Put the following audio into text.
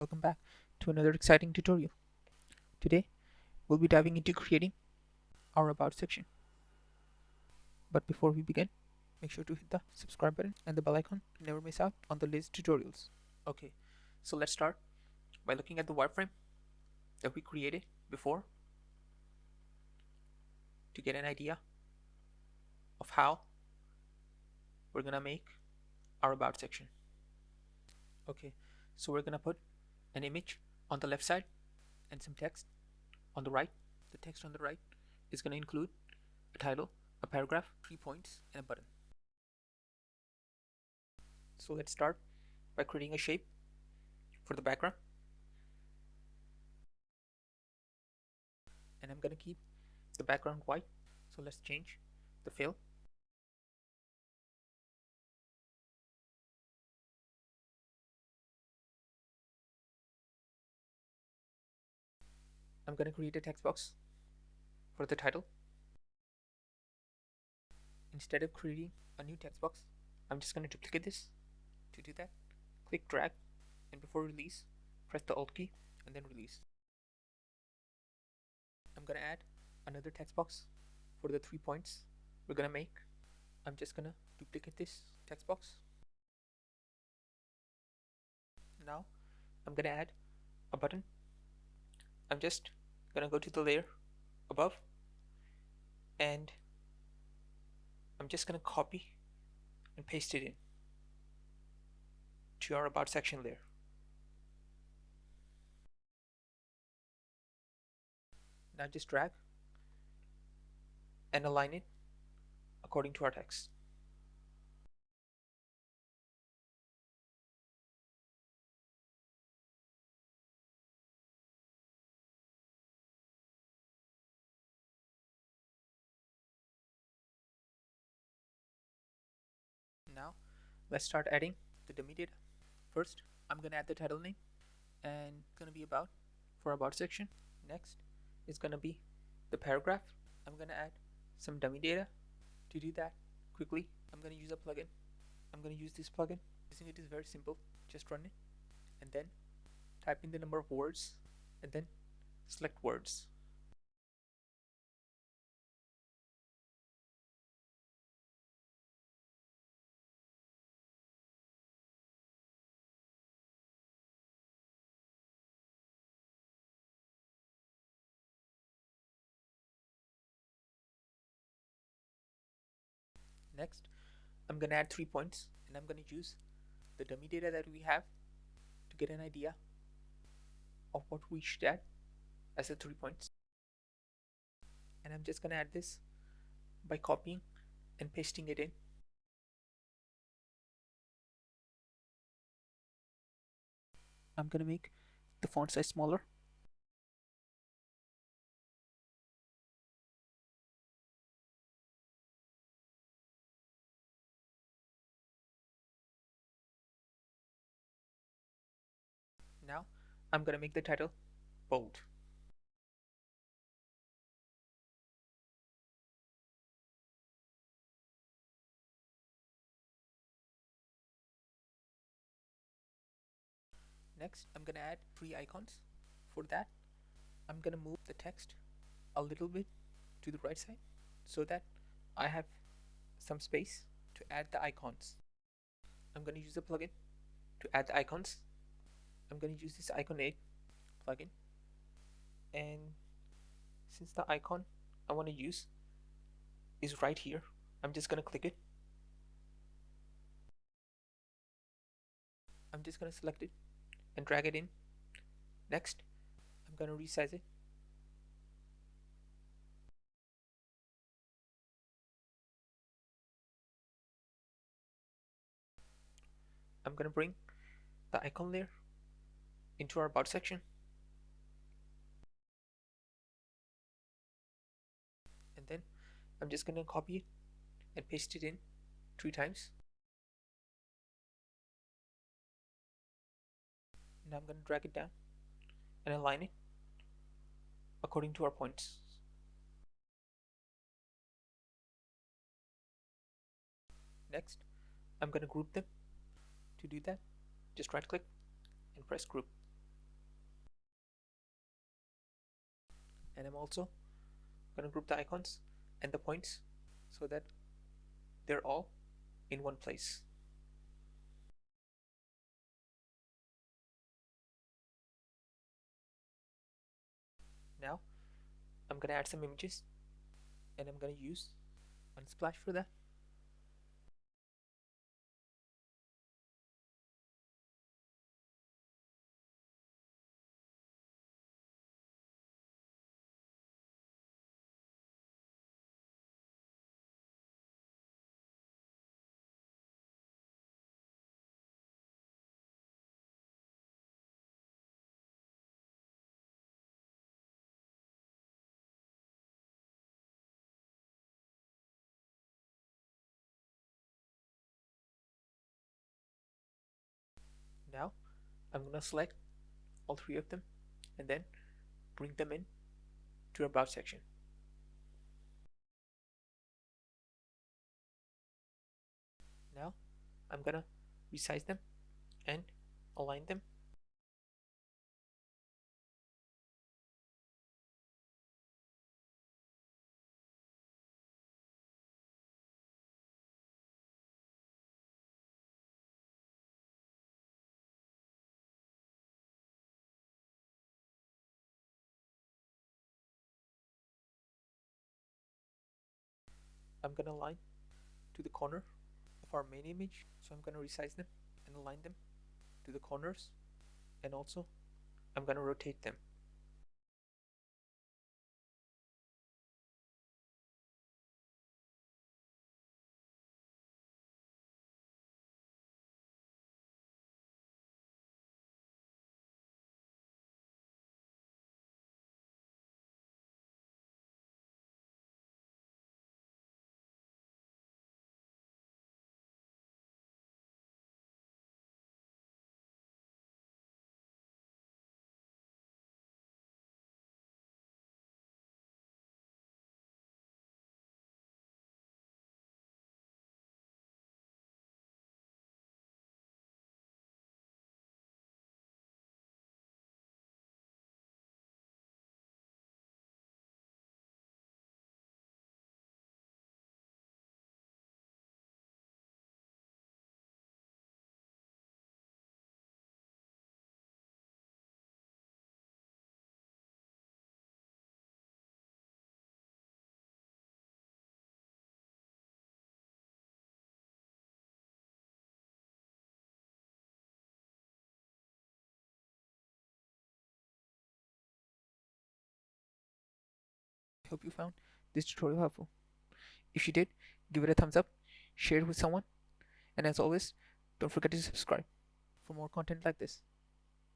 Welcome back to another exciting tutorial. Today, we'll be diving into creating our About section. But before we begin, make sure to hit the subscribe button and the bell icon to never miss out on the latest tutorials. Okay, so let's start by looking at the wireframe that we created before to get an idea of how we're gonna make our About section. Okay, so we're gonna put an image on the left side and some text on the right. The text on the right is going to include a title, a paragraph, 3 points, and a button. So let's start by creating a shape for the background. And I'm going to keep the background white. So let's change the fill. I'm going to create a text box for the title. Instead of creating a new text box, I'm just going to duplicate this. To do that, click drag, and before release, press the Alt key and then release. I'm going to add another text box for the 3 points we're going to make. I'm just going to duplicate this text box. Now I'm going to add a button. I'm just going to go to the layer above and I'm just going to copy and paste it in to our About section layer. Now just drag and align it according to our text. Now let's start adding the dummy data. First, I'm going to add the title name and it's going to be about for About section. Next is going to be the paragraph. I'm going to add some dummy data. To do that quickly, I'm going to use a plugin. I'm going to use this plugin. Using it is very simple. Just run it and then type in the number of words and then select words. Next, I'm going to add 3 points and I'm going to use the dummy data that we have to get an idea of what we should add as the 3 points. And I'm just going to add this by copying and pasting it in. I'm going to make the font size smaller. Now I'm going to make the title bold. Next, I'm going to add 3 icons. For that, I'm going to move the text a little bit to the right side so that I have some space to add the icons. I'm going to use a plugin to add the icons. I'm going to use this icon 8 plugin, and since the icon I want to use is right here, I'm just going to click it. I'm just going to select it and drag it in. Next, I'm going to resize it. I'm going to bring the icon layer into our About section, and then I'm just going to copy it and paste it in 3 times. Now I'm going to drag it down and align it according to our points. Next, I'm going to group them. To do that, just right click and press group. And I'm also going to group the icons and the points so that they're all in one place. Now I'm going to add some images, and I'm going to use Unsplash for that. Now I'm going to select all three of them and then bring them in to About section. Now I'm going to resize them and align them. I'm going to align to the corner of our main image, so I'm going to resize them and align them to the corners, and also I'm going to rotate them. I hope you found this tutorial helpful. If you did, give it a thumbs up, share it with someone, and as always, don't forget to subscribe for more content like this.